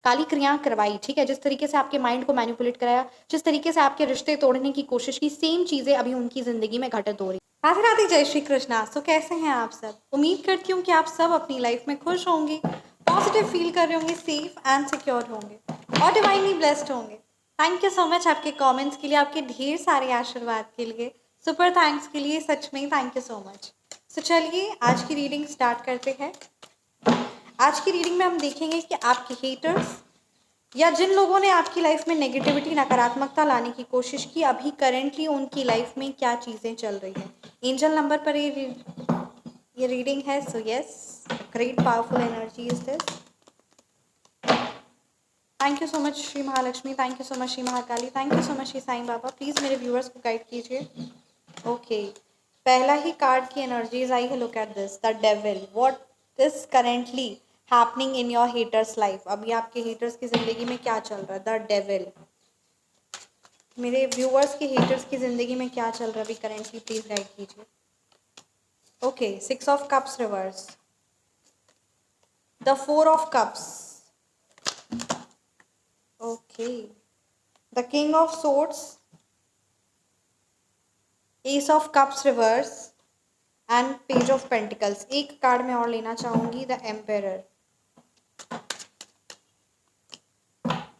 काली क्रियाएं करवाई, ठीक है, जिस तरीके से आपके माइंड को मैनिपुलेट कराया, जिस तरीके से आपके रिश्ते तोड़ने की कोशिश की, सेम चीजें अभी उनकी जिंदगी में घटित हो रही। राधे राधे, जय श्री कृष्णा। तो कैसे हैं आप सब? उम्मीद करती हूँ कि आप सब अपनी लाइफ में खुश होंगे, पॉजिटिव फील कर रहे होंगे, सेफ एंड सिक्योर होंगे और डिवाइनली ब्लेस्ड होंगे। थैंक यू सो मच आपके कमेंट्स के लिए, आपके ढेर सारे आशीर्वाद के लिए, सुपर थैंक्स के लिए, सच में थैंक यू सो मच। तो चलिए आज की रीडिंग स्टार्ट करते हैं। आज की रीडिंग में हम देखेंगे कि आपके हेटर्स या जिन लोगों ने आपकी लाइफ में नेगेटिविटी, नकारात्मकता लाने की कोशिश की, अभी करेंटली उनकी लाइफ में क्या चीज़ें चल रही हैं। एंजल नंबर पर ये रीडिंग है। So yes, great powerful energy is this. Thank you so much Shri Mahalakshmi, thank you so much Shri Mahakali, thank you so much Shri Sai Baba. Please मेरे व्यूअर्स को गाइड कीजिए। ओके, पहला ही कार्ड की एनर्जीज आई है। Look at this, the devil. What is currently happening in your haters life? अभी आपके हेटर्स की जिंदगी में क्या चल रहा है? The devil. मेरे व्यूअर्स के हेटर्स की जिंदगी में क्या चल रहा है अभी करेंटली? प्लीज गाइड कीजिए। Okay, 6 of cups reverse, the 4 of cups, okay, the king of swords, ace of cups reverse and page of pentacles. एक कार्ड मैं और लेना चाहूंगी, the emperor,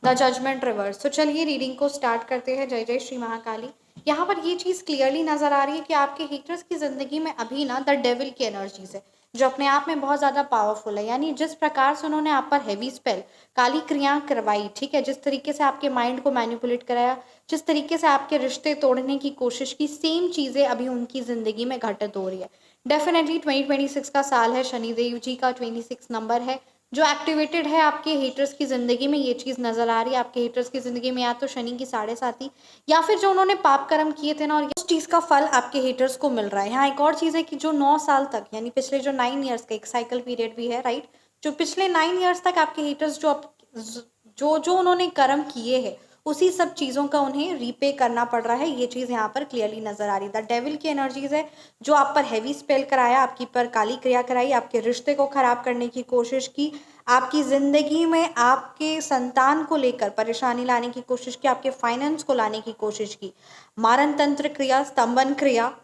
the judgement reverse. तो चलिए रीडिंग को स्टार्ट करते हैं। जय जय श्री महाकाली। यहाँ पर ये चीज़ क्लियरली नजर आ रही है कि आपके हेटर्स की जिंदगी में अभी ना द डेविल की एनर्जीज है, जो अपने आप में बहुत ज़्यादा पावरफुल है। यानी जिस प्रकार से उन्होंने आप पर हैवी स्पेल, काली क्रियाएं करवाई, ठीक है, जिस तरीके से आपके माइंड को मैनिपुलेट कराया, जिस तरीके से आपके रिश्ते तोड़ने की कोशिश की, सेम चीज़ें अभी उनकी ज़िंदगी में घटित हो रही है। डेफिनेटली 2026 का साल है, शनिदेव जी का 26 नंबर है जो एक्टिवेटेड है आपके हेटर्स की ज़िंदगी में। ये चीज़ नज़र आ रही है आपके हेटर्स की ज़िंदगी में, या तो शनि की 7.5 या फिर जो उन्होंने पाप कर्म किए थे ना, और उस चीज़ का फल आपके हेटर्स को मिल रहा है। यहाँ एक और चीज़ है कि जो 9 साल तक, यानी पिछले जो 9 ईयर्स का एक साइकिल पीरियड भी है, राइट, जो पिछले 9 ईयर्स तक आपके हेटर्स जो जो उन्होंने कर्म किए हैं, उसी सब चीज़ों का उन्हें रीपे करना पड़ रहा है। ये चीज़ यहाँ पर क्लियरली नजर आ रही है। द डेविल की एनर्जीज है, जो आप पर हैवी स्पेल कराया, आपकी पर काली क्रिया कराई, आपके रिश्ते को खराब करने की कोशिश की, आपकी ज़िंदगी में आपके संतान को लेकर परेशानी लाने की कोशिश की, आपके फाइनेंस को लाने की कोशिश की, मारण तंत्र क्रिया, स्तंभन क्रिया,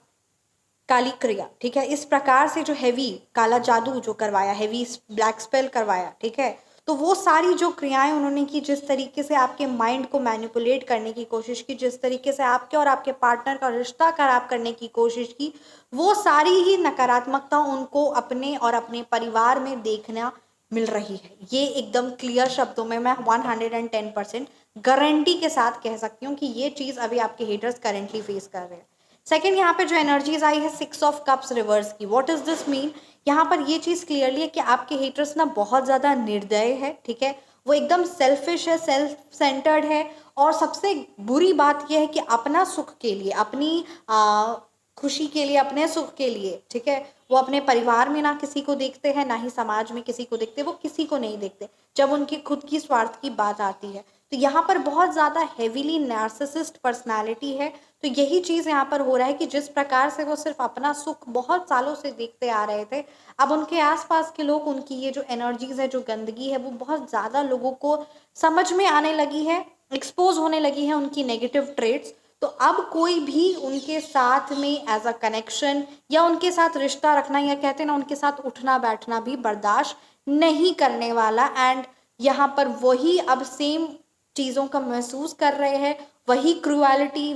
काली क्रिया, ठीक है, इस प्रकार से जो हैवी काला जादू जो करवाया, हैवी ब्लैक स्पेल करवाया, ठीक है, तो वो सारी जो क्रियाएं उन्होंने की, जिस तरीके से आपके माइंड को मैनिपुलेट करने की कोशिश की, जिस तरीके से आपके और आपके पार्टनर का रिश्ता खराब करने की कोशिश की, वो सारी ही नकारात्मकता उनको अपने और अपने परिवार में देखना मिल रही है। ये एकदम क्लियर शब्दों में मैं 110% गारंटी के साथ कह सकती हूँ कि ये चीज़ अभी आपके हेटर्स करेंटली फेस कर रहे हैं। सेकेंड, यहाँ पे जो एनर्जीज आई है 6 ऑफ कप्स रिवर्स की। What is this mean? यहाँ पर ये चीज़ क्लियरली है कि आपके हेटर्स ना बहुत ज़्यादा निर्दय है, ठीक है, वो एकदम सेल्फिश है, सेल्फ सेंटर्ड है, और सबसे बुरी बात यह है कि अपना सुख के लिए, अपनी खुशी के लिए, अपने सुख के लिए, ठीक है, वो अपने परिवार में ना किसी को देखते हैं, ना ही समाज में किसी को देखते, वो किसी को नहीं देखते जब उनकी खुद की स्वार्थ की बात आती है। तो यहाँ पर बहुत ज़्यादा हेवीली नार्सिसिस्ट पर्सनालिटी है। तो यही चीज़ यहाँ पर हो रहा है कि जिस प्रकार से वो सिर्फ अपना सुख बहुत सालों से देखते आ रहे थे, अब उनके आसपास के लोग, उनकी ये जो एनर्जीज है, जो गंदगी है, वो बहुत ज़्यादा लोगों को समझ में आने लगी है, एक्सपोज होने लगी है उनकी नेगेटिव ट्रेड्स। तो अब कोई भी उनके साथ में एज अ कनेक्शन या उनके साथ रिश्ता रखना, या कहते हैं ना, उनके साथ उठना बैठना भी बर्दाश्त नहीं करने वाला। एंड यहाँ पर वही अब सेम चीज़ों का महसूस कर रहे हैं, वही क्रूएलिटी,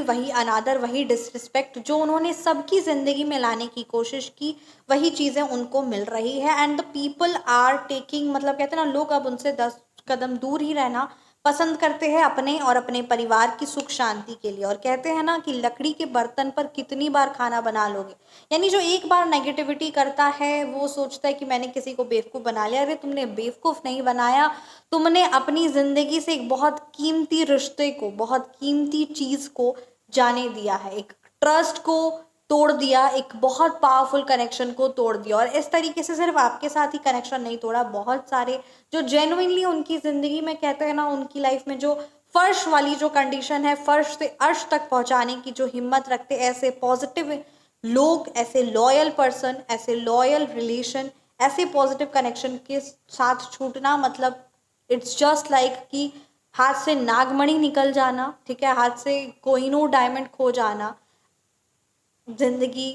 वही अनादर, वही डिसरिस्पेक्ट जो उन्होंने सबकी ज़िंदगी में लाने की कोशिश की, वही चीज़ें उनको मिल रही है। And the people are taking, मतलब कहते हैं ना, लोग अब उनसे 10 कदम दूर ही रहना पसंद करते हैं अपने और अपने परिवार की सुख शांति के लिए। और कहते हैं ना कि लकड़ी के बर्तन पर कितनी बार खाना बना लोगे, यानी जो एक बार नेगेटिविटी करता है वो सोचता है कि मैंने किसी को बेवकूफ़ बना लिया। अरे तुमने बेवकूफ़ नहीं बनाया, तुमने अपनी ज़िंदगी से एक बहुत कीमती रिश्ते को, बहुत कीमती चीज़ को जाने दिया है, एक ट्रस्ट को तोड़ दिया, एक बहुत पावरफुल कनेक्शन को तोड़ दिया। और इस तरीके से सिर्फ आपके साथ ही कनेक्शन नहीं तोड़ा, बहुत सारे जो जेन्युइनली उनकी ज़िंदगी में, कहते हैं ना, उनकी लाइफ में जो फर्श वाली जो कंडीशन है, फर्श से अर्श तक पहुंचाने की जो हिम्मत रखते, ऐसे पॉजिटिव लोग, ऐसे लॉयल पर्सन, ऐसे लॉयल रिलेशन, ऐसे पॉजिटिव कनेक्शन के साथ छूटना मतलब इट्स जस्ट लाइक कि हाथ से नागमणि निकल जाना, ठीक है, हाथ से कोहिनूर डायमंड खो जाना। जिंदगी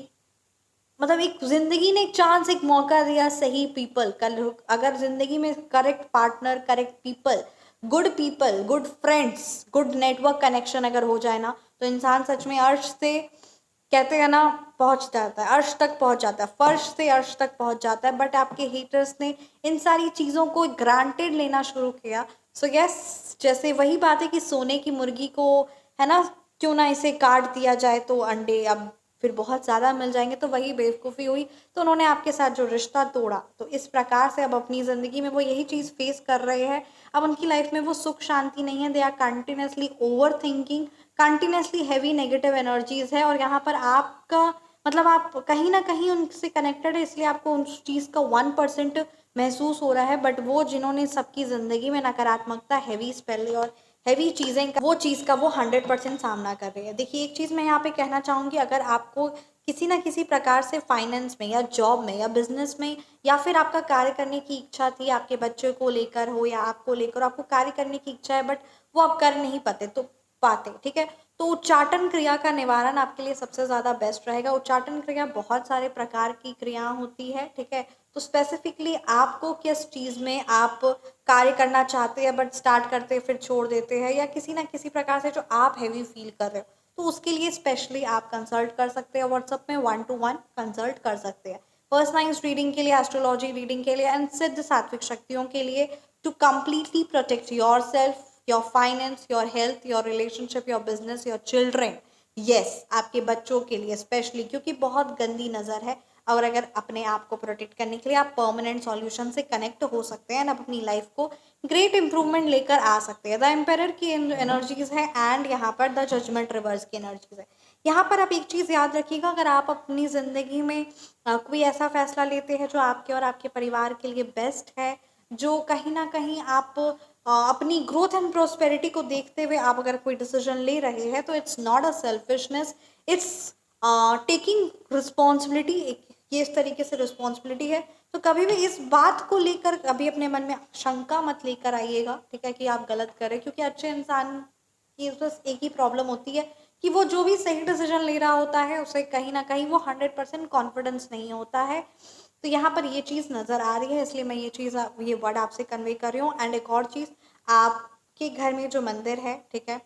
मतलब एक जिंदगी ने एक चांस, एक मौका दिया, सही पीपल, कल अगर जिंदगी में correct partner, correct people, good friends, good network connection अगर हो जाए ना, तो इंसान सच में अर्श से, कहते हैं ना, पहुंच जाता है, अर्श तक पहुंच जाता है, फर्श से अर्श तक पहुंच जाता है। बट आपके हेटर्स ने इन सारी चीज़ों को ग्रांटेड लेना शुरू किया। सो यस, जैसे वही बात है कि सोने की मुर्गी को, है ना, क्यों ना इसे काट दिया जाए तो अंडे अब फिर बहुत ज़्यादा मिल जाएंगे, तो वही बेवकूफ़ी हुई। तो उन्होंने आपके साथ जो रिश्ता तोड़ा, तो इस प्रकार से अब अपनी ज़िंदगी में वो यही चीज़ फेस कर रहे हैं। अब उनकी लाइफ में वो सुख शांति नहीं है, they are continuously overthinking, continuously heavy negative energies है। और यहाँ पर आपका मतलब आप कहीं ना कहीं उनसे कनेक्टेड है, इसलिए आपको उस चीज़ का 1% महसूस हो रहा है। बट वो जिन्होंने सबकी ज़िंदगी में नकारात्मकता, हैवी स्पेल और हैवी चीज़ें, वो चीज़ का वो 100% सामना कर रही है। देखिए, एक चीज़ मैं यहाँ पे कहना चाहूँगी, अगर आपको किसी ना किसी प्रकार से फाइनेंस में या जॉब में या बिजनेस में या फिर आपका कार्य करने की इच्छा थी, आपके बच्चे को लेकर हो या आपको लेकर, आपको कार्य करने की इच्छा है बट वो आप कर नहीं पाते, ठीक है, तो उच्चाटन क्रिया का निवारण आपके लिए सबसे ज़्यादा बेस्ट रहेगा। उच्चाटन क्रिया बहुत सारे प्रकार की क्रिया होती है, ठीक है, तो स्पेसिफिकली आपको किस चीज़ में आप कार्य करना चाहते हैं बट स्टार्ट करते फिर छोड़ देते हैं, या किसी ना किसी प्रकार से जो आप हैवी फील कर रहे हो, तो उसके लिए स्पेशली आप कंसल्ट कर सकते हैं, व्हाट्सएप में 1-to-1 कंसल्ट कर सकते हैं। पर्सनलाइज्ड रीडिंग के लिए, एस्ट्रोलॉजी रीडिंग के लिए एंड सिद्ध सात्विक शक्तियों के लिए, to completely protect yourself, your finance, your health, your relationship, your business, your children. Yes, आपके बच्चों के लिए स्पेशली, क्योंकि बहुत गंदी नज़र है। और अगर अपने आप को प्रोटेक्ट करने के लिए आप परमानेंट सॉल्यूशन से कनेक्ट हो सकते हैं, आप अपनी लाइफ को ग्रेट इंप्रूवमेंट लेकर आ सकते हैं। द एम्पायर की एनर्जीज है एंड यहाँ पर द जजमेंट रिवर्स की एनर्जीज है। यहाँ पर आप एक चीज़ याद रखिएगा, अगर आप अपनी ज़िंदगी में कोई ऐसा फैसला लेते हैं जो आपके और आपके परिवार के लिए बेस्ट है, जो कहीं ना कहीं आप अपनी ग्रोथ एंड प्रोस्पेरिटी को देखते हुए आप अगर कोई डिसीजन ले रहे हैं, तो it's not a selfishness, it's taking responsibility. ये इस तरीके से रिस्पॉन्सिबिलिटी है। तो कभी भी इस बात को लेकर कभी अपने मन में शंका मत लेकर आइएगा, ठीक है, कि आप गलत करें, क्योंकि अच्छे इंसान की बस एक ही प्रॉब्लम होती है कि वो जो भी सही डिसीजन ले रहा होता है उसे कहीं ना कहीं वो 100% कॉन्फिडेंस नहीं होता है। तो यहाँ पर ये चीज़ नज़र आ रही है, इसलिए मैं ये वर्ड आपसे कन्वे कर रही हूँ। एंड एक और चीज़, आपके घर में जो मंदिर है, ठीक है,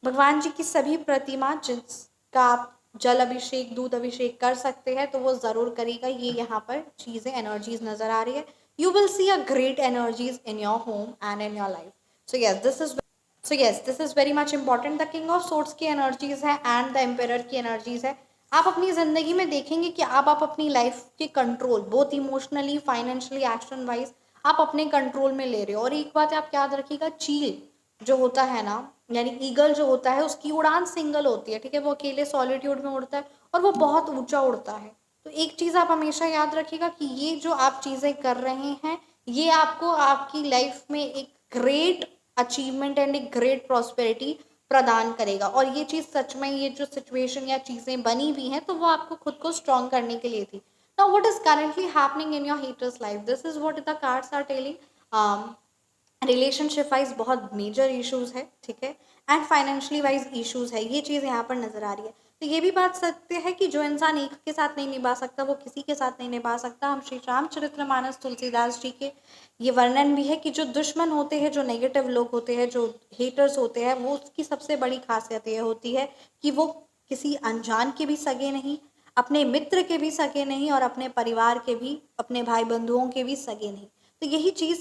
भगवान जी की सभी प्रतिमा जिसका आप जल अभिषेक, दूध अभिषेक कर सकते हैं, तो वो ज़रूर करेगा। ये यहाँ पर चीज़ें, एनर्जीज नज़र आ रही है। You will see a great energies in your home and in your life. So yes, this is very much important. The king of sorts की एनर्जीज है एंड द एम्पेरर की एनर्जीज है। आप अपनी ज़िंदगी में देखेंगे कि आप अपनी लाइफ के control, both emotionally, financially, action wise, आप अपने कंट्रोल में ले रहे हो। और एक बात आप याद रखिएगा, चील जो होता है ना, यानी ईगल जो होता है, उसकी उड़ान सिंगल होती है, ठीक है, वो अकेले सॉलिट्यूड में उड़ता है और वो बहुत ऊंचा उड़ता है। तो एक चीज़ आप हमेशा याद रखिएगा कि ये जो आप चीज़ें कर रहे हैं, ये आपको आपकी लाइफ में एक ग्रेट अचीवमेंट एंड एक ग्रेट प्रॉस्पेरिटी प्रदान करेगा। और ये चीज़ सच में, ये जो सिचुएशन या चीज़ें बनी हुई हैं, तो वो आपको खुद को स्ट्रॉन्ग करने के लिए थी। Now what is currently happening in your haters life, this is what the cards are telling. Relationship wise बहुत मेजर इश्यूज है, ठीक है, एंड फाइनेंशियली वाइज इश्यूज है, ये चीज़ यहाँ पर नज़र आ रही है। तो ये भी बात सत्य है कि जो इंसान एक के साथ नहीं निभा सकता, वो किसी के साथ नहीं निभा सकता। हम श्री रामचरितमानस तुलसीदास जी के ये वर्णन भी है कि जो दुश्मन होते हैं, जो नेगेटिव लोग होते हैं, जो हेटर्स होते हैं, वो उसकी सबसे बड़ी खासियत ये होती है कि वो किसी अनजान के भी सगे नहीं, अपने मित्र के भी सगे नहीं, और अपने परिवार के भी, अपने भाई बंधुओं के भी सगे नहीं। तो यही चीज़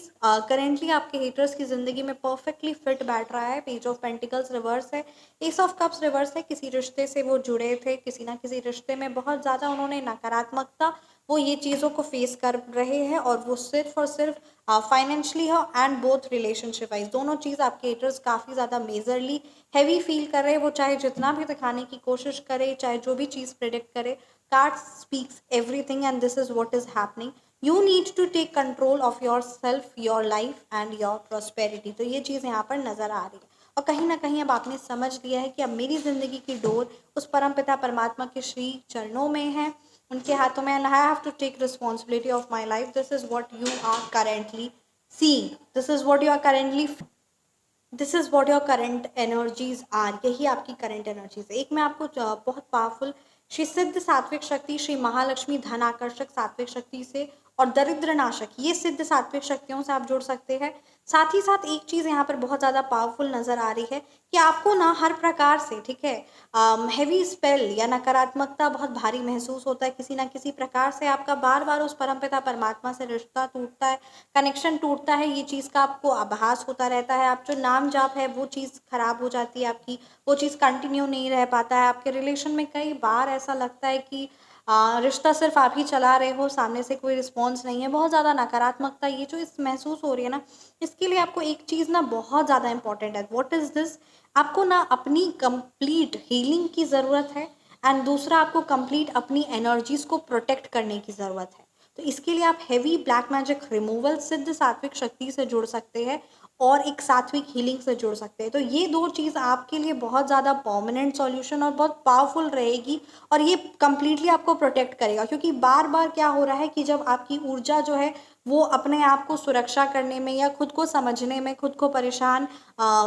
करेंटली आपके हेटर्स की ज़िंदगी में परफेक्टली फिट बैठ रहा है। पेज ऑफ पेंटिकल्स रिवर्स है, एस ऑफ कप्स रिवर्स है। किसी रिश्ते से वो जुड़े थे, किसी ना किसी रिश्ते में बहुत ज़्यादा उन्होंने नकारात्मकता, वो ये चीज़ों को फेस कर रहे हैं, और वो सिर्फ और सिर्फ फाइनेंशियली हो एंड बोथ रिलेशनशिप वाइज, दोनों चीज़ आपके हेटर्स काफ़ी ज़्यादा मेजरली हैवी फील कर रहे हैं। वो चाहे जितना भी दिखाने की कोशिश करे, चाहे जो भी चीज़ प्रिडिक्ट करे, card speaks everything and this is what is happening. You need to take control of yourself, your life and your prosperity. तो ये चीज़ यहाँ पर नज़र आ रही है। और कहीं ना कहीं अब आपने समझ लिया है कि अब मेरी ज़िंदगी की डोर उस परमपिता परमात्मा के श्री चरणों में है। उनके हाथों में, and I have to take responsibility of my life. This is what you are currently seeing, this is what you are currently, this is what your current energies are. यही आपकी करंट एनर्जीज है. एक मैं आपको बहुत powerful Shri सिद्ध सात्विक शक्ति, श्री महालक्ष्मी धन आकर्षक सात्विक शक्ति से, और दरिद्र नाशक, ये सिद्ध सात्विक शक्तियों से आप जुड़ सकते हैं. साथ ही साथ एक चीज़ यहाँ पर बहुत ज़्यादा पावरफुल नज़र आ रही है कि आपको ना हर प्रकार से, ठीक है, हैवी स्पेल या नकारात्मकता बहुत भारी महसूस होता है. किसी ना किसी प्रकार से आपका बार बार उस परमपिता परमात्मा से रिश्ता टूटता है, कनेक्शन टूटता है, ये चीज़ का आपको आभास होता रहता है. आप जो नाम जाप है वो चीज़ खराब हो जाती है आपकी, वो चीज़ कंटिन्यू नहीं रह पाता है आपके रिलेशन में. कई बार ऐसा लगता है कि रिश्ता सिर्फ आप ही चला रहे हो, सामने से कोई रिस्पॉन्स नहीं है, बहुत ज़्यादा नकारात्मकता ये जो इस महसूस हो रही है ना, इसके लिए आपको एक चीज़ ना बहुत ज़्यादा इंपॉर्टेंट है. What is this? आपको ना अपनी कंप्लीट हीलिंग की ज़रूरत है, एंड दूसरा आपको कंप्लीट अपनी एनर्जीज को प्रोटेक्ट करने की ज़रूरत है. तो इसके लिए आप हैवी ब्लैक मैजिक रिमूवल सिद्ध सात्विक शक्ति से जुड़ सकते हैं और एक सात्विक हीलिंग से जुड़ सकते हैं. तो ये दो चीज़ आपके लिए बहुत ज़्यादा परमानेंट सॉल्यूशन और बहुत पावरफुल रहेगी, और ये कम्प्लीटली आपको प्रोटेक्ट करेगा. क्योंकि बार बार क्या हो रहा है कि जब आपकी ऊर्जा जो है वो अपने आप को सुरक्षा करने में या खुद को समझने में, खुद को परेशान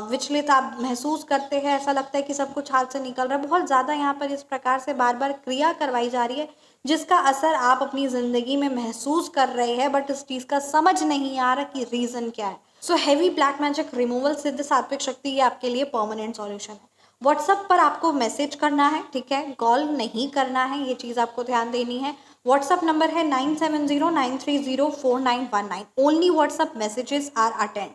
विचलित आप महसूस करते हैं, ऐसा लगता है कि सब कुछ हाथ से निकल रहा है, बहुत ज़्यादा यहाँ पर इस प्रकार से बार बार क्रिया करवाई जा रही है जिसका असर आप अपनी ज़िंदगी में महसूस कर रहे हैं, बट इस चीज़ का समझ नहीं आ रहा कि रीज़न क्या है. So heavy black magic removal सिद्ध सात्विक शक्ति ये आपके लिए परमानेंट सॉल्यूशन है. व्हाट्सअप पर आपको मैसेज करना है, ठीक है, कॉल नहीं करना है, ये चीज़ आपको ध्यान देनी है. व्हाट्सअप नंबर है 9709304919. Only WhatsApp messages are attend.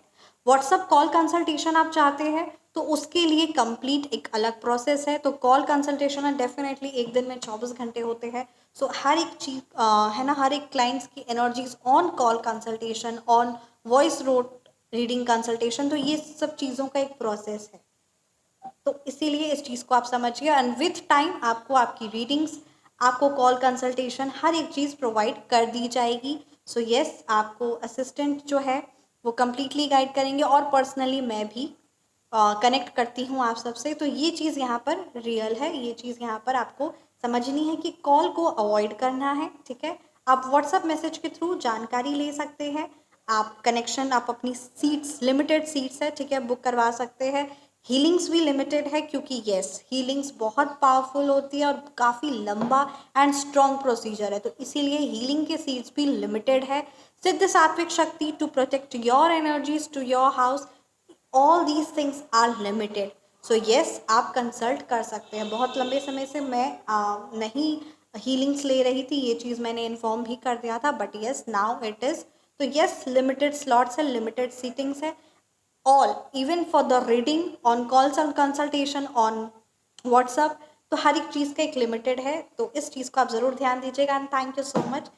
WhatsApp call consultation आप चाहते हैं तो उसके लिए कंप्लीट एक अलग प्रोसेस है. तो कॉल कंसल्टेशन डेफिनेटली एक दिन में 24 घंटे होते हैं. सो हर एक चीज है ना, हर एक क्लाइंट्स की energies on call consultation, on voice road reading consultation, तो ये सब चीज़ों का एक प्रोसेस है. तो इसीलिए इस चीज़ को आप समझिए, एंड विथ टाइम आपको आपकी रीडिंग्स, आपको कॉल कंसल्टेशन, हर एक चीज़ प्रोवाइड कर दी जाएगी. सो यस, आपको असिस्टेंट जो है वो कम्प्लीटली गाइड करेंगे, और पर्सनली मैं भी कनेक्ट करती हूँ आप सबसे. तो ये चीज़ यहाँ पर रियल है, ये चीज़ यहाँ पर आपको समझनी है कि कॉल को अवॉइड करना है, ठीक है. आप व्हाट्सएप मैसेज के थ्रू जानकारी ले सकते हैं, आप कनेक्शन, आप अपनी सीट्स, लिमिटेड सीट्स है, ठीक है, बुक करवा सकते हैं. हीलिंग्स भी लिमिटेड है, क्योंकि येस, हीलिंग्स बहुत पावरफुल होती है और काफ़ी लंबा एंड स्ट्रॉन्ग प्रोसीजर है, तो इसीलिए हीलिंग के सीट्स भी लिमिटेड है. सिद्ध सात्विक शक्ति to protect your energies to your house, all these things are limited. So yes, आप कंसल्ट कर सकते हैं. बहुत लंबे समय से मैं नहीं हीलिंग्स ले रही थी, ये चीज़ मैंने इन्फॉर्म भी कर दिया था, but yes now it is. तो येस, लिमिटेड स्लॉट्स है, लिमिटेड सीटिंग्स है, all even for the reading on calls and consultation on WhatsApp. तो हर एक चीज़ का एक लिमिटेड है, तो इस चीज़ को आप ज़रूर ध्यान दीजिएगा. And thank you so much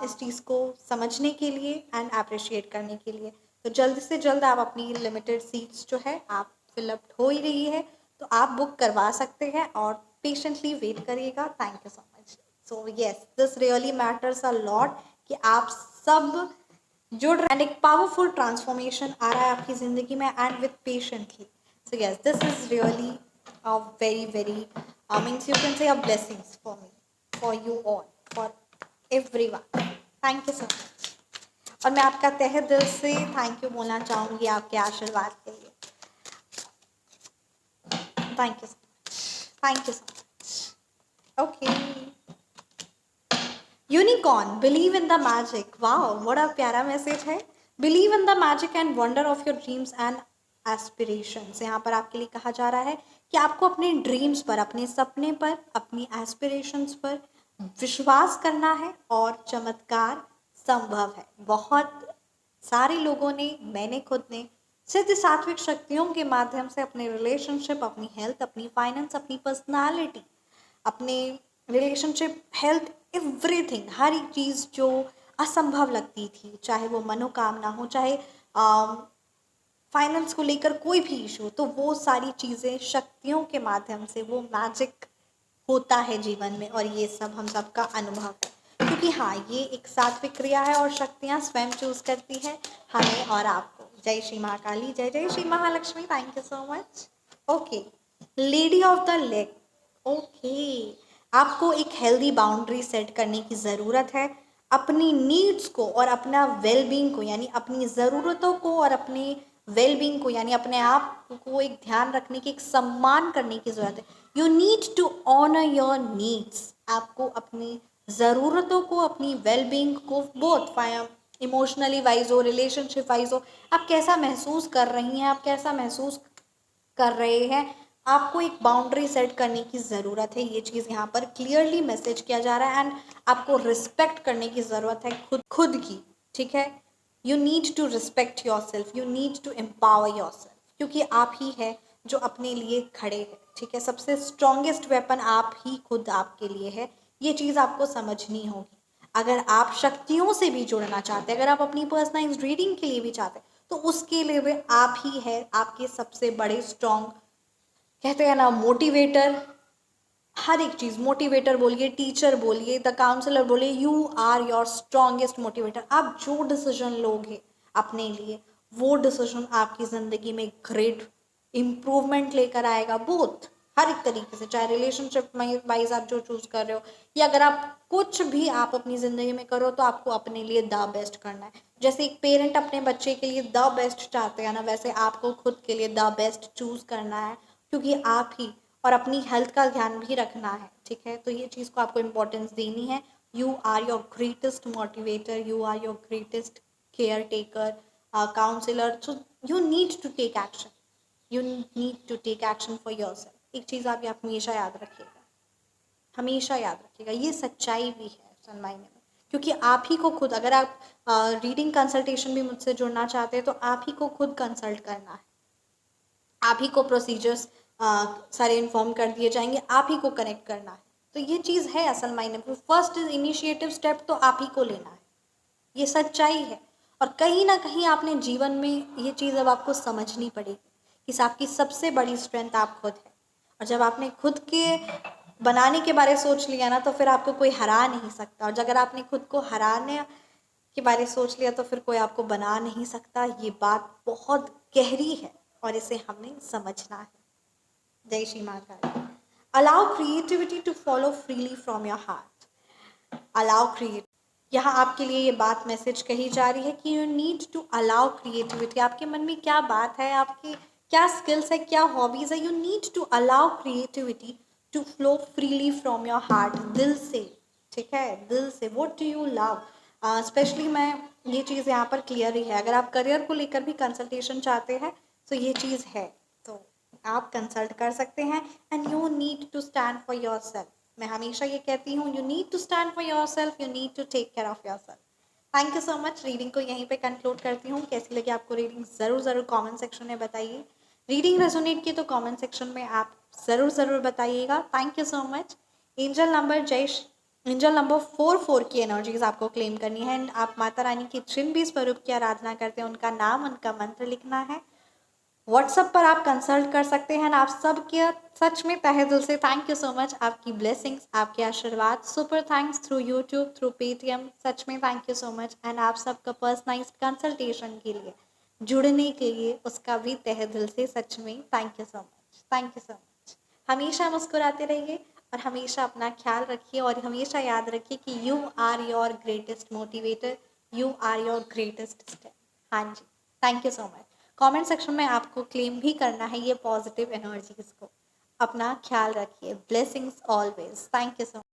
इस चीज़ को समझने के लिए एंड अप्रिशिएट करने के लिए. तो जल्द से जल्द आप अपनी लिमिटेड सीट्स जो है आप फिलअप हो ही रही है, तो आप बुक करवा सकते हैं और पेशेंटली वेट करिएगा. Thank you so much. So yes, this really matters a lot कि आप सब जुड़ रहे, एंड एक पावरफुल ट्रांसफॉर्मेशन आ रहा है आपकी ज़िंदगी में, and with patiently. So yes, this is really a very very means you can say a blessings for me, for you all, for everyone. Thank you so much. और मैं आपका तहे दिल से थैंक यू बोलना चाहूँगी आपके आशीर्वाद के लिए. Thank you so much, thank you so much. Okay. Unicorn, believe in the magic. Wow, बड़ा प्यारा मैसेज है. Believe in the magic and wonder of your dreams and aspirations. यहाँ पर आपके लिए कहा जा रहा है कि आपको अपने ड्रीम्स पर, अपने सपने पर, अपनी एस्पिरेशंस पर विश्वास करना है, और चमत्कार संभव है. बहुत सारे लोगों ने, मैंने खुद ने सिद्ध सात्विक शक्तियों के माध्यम से अपने रिलेशनशिप, अपनी हेल्थ, अपनी फाइनेंस, अपनी पर्सनालिटी, अपने रिलेशनशिप, हेल्थ, एवरीथिंग, हर एक चीज़ जो असंभव लगती थी, चाहे वो मनोकामना हो, चाहे फाइनेंस को लेकर कोई भी इशू, तो वो सारी चीज़ें शक्तियों के माध्यम से, वो मैजिक होता है जीवन में, और ये सब हम सबका अनुभव है. क्योंकि हाँ, ये एक सात्विक क्रिया है और शक्तियाँ स्वयं चूज करती है हमें और आपको. जय श्री महाकाली, जय जय Shri Mahalakshmi. Thank you so much. Okay, lady of the lake. Okay, आपको एक हेल्दी बाउंड्री सेट करने की ज़रूरत है। अपनी नीड्स को और अपना वेलबींग को, यानी अपनी ज़रूरतों को और अपने वेलबींग को, यानी अपने आप को एक ध्यान रखने की, एक सम्मान करने की ज़रूरत है। You need to honour your needs. आपको अपनी ज़रूरतों को, अपनी वेलबींग को, बोथ इमोशनली वाइज हो, रिलेशनशिप वाइज हो, आप कैसा महसूस कर रही हैं, आप कैसा महसूस कर रहे हैं, आपको एक बाउंड्री सेट करने की ज़रूरत है। ये चीज़ यहाँ पर क्लियरली मैसेज किया जा रहा है। एंड आपको रिस्पेक्ट करने की ज़रूरत है खुद की, ठीक है। You need to respect yourself, you need to empower yourself, क्योंकि आप ही है जो अपने लिए खड़े हैं, ठीक है। सबसे स्ट्रॉन्गेस्ट वेपन आप ही खुद आपके लिए है। ये चीज़ आपको समझनी होगी। अगर आप शक्तियों से भी जुड़ना चाहते हैं, अगर आप अपनी पर्सनलाइज्ड रीडिंग के लिए भी चाहते हैं, तो उसके लिए भी आप ही है आपके सबसे बड़े स्ट्रॉन्ग, कहते हैं ना, मोटिवेटर। हर एक चीज़, मोटिवेटर बोलिए, टीचर बोलिए, द काउंसलर बोलिए, you are your strongest motivator. आप जो डिसीजन लोगे अपने लिए, वो डिसीजन आपकी ज़िंदगी में ग्रेट इम्प्रूवमेंट लेकर आएगा, बोथ हर एक तरीके से। चाहे रिलेशनशिप वाइज आप जो चूज़ कर रहे हो, या अगर आप कुछ भी आप अपनी ज़िंदगी में करो, तो आपको अपने लिए द बेस्ट करना है। जैसे एक पेरेंट अपने बच्चे के लिए द बेस्ट चाहते हैं ना, वैसे आपको खुद के लिए द बेस्ट चूज़ करना है, क्योंकि आप ही, और अपनी हेल्थ का ध्यान भी रखना है, ठीक है। तो ये चीज़ को आपको इम्पोर्टेंस देनी है। You are your greatest motivator, you are your greatest caretaker, counsellor. So you need to take action, you need to take action for yourself. एक चीज़ आप हमेशा याद रखिएगा, हमेशा याद रखिएगा, ये सच्चाई भी है असल मायने में। क्योंकि आप ही को खुद, अगर आप रीडिंग कंसल्टेशन भी मुझसे जुड़ना चाहते हैं, तो आप ही को खुद कंसल्ट करना है। आप ही को प्रोसीजर्स सारे इन्फॉर्म कर दिए जाएंगे, आप ही को कनेक्ट करना है। तो ये चीज़ है असल मायने में। फर्स्ट इनिशिएटिव स्टेप तो आप ही को लेना है, ये सच्चाई है। और कहीं ना कहीं आपने जीवन में ये चीज़ अब आपको समझनी पड़ेगी कि आपकी सबसे बड़ी स्ट्रेंथ आप खुद है। और जब आपने खुद के बनाने के बारे सोच लिया ना, तो फिर आपको कोई हरा नहीं सकता। और अगर आपने खुद को हराने के बारे सोच लिया, तो फिर कोई आपको बना नहीं सकता। ये बात बहुत गहरी है और इसे हमें समझना है। जय Shri Mahakal. Allow creativity to follow freely from your heart. Allow create, यहाँ आपके लिए ये बात मैसेज कही जा रही है कि you need to allow creativity. आपके मन में क्या बात है, आपकी क्या स्किल्स है, क्या हॉबीज़ है, you need to allow creativity to flow freely from your heart, दिल से, ठीक है, दिल से। What do you love. Specially मैं ये चीज़ यहाँ पर क्लियर ही है। अगर आप करियर को लेकर भी कंसल्टेशन चाहते हैं, तो ये चीज़ है, तो आप कंसल्ट कर सकते हैं। And you need to stand for yourself. मैं हमेशा ये कहती हूँ, you need to stand for yourself, you need to take care of yourself. Thank you so much. Reading को यहीं पे कंक्लूड करती हूँ। कैसी लगी आपको रीडिंग, ज़रूर कमेंट सेक्शन में बताइए। रीडिंग रेजोनेट की तो कमेंट सेक्शन में आप ज़रूर बताइएगा। Thank you so much. Angel number 44 की एनर्जीज आपको क्लेम करनी है। एंड आप माता रानी की जिन भी स्वरूप की आराधना करते हैं, उनका नाम, उनका मंत्र लिखना है। व्हाट्सएप पर आप कंसल्ट कर सकते हैं। आप सबके सच में तहे दिल से थैंक यू सो मच। आपकी ब्लेसिंग्स, आपके आशीर्वाद, super thanks through YouTube, through Paytm, सच में thank you so much. And आप सबका पर्सनलाइज्ड कंसल्टेशन के लिए, जुड़ने के लिए, उसका भी तहे दिल से सच में thank you so much, thank you so much. हमेशा मुस्कुराते रहिए और हमेशा अपना ख्याल रखिए, और हमेशा याद रखिए कि you are your greatest motivator, you are your greatest step. हाँ जी, thank you so much. Comment section में आपको क्लेम भी करना है ये पॉजिटिव एनर्जीज को। अपना ख्याल रखिए। Blessings always. Thank you so much.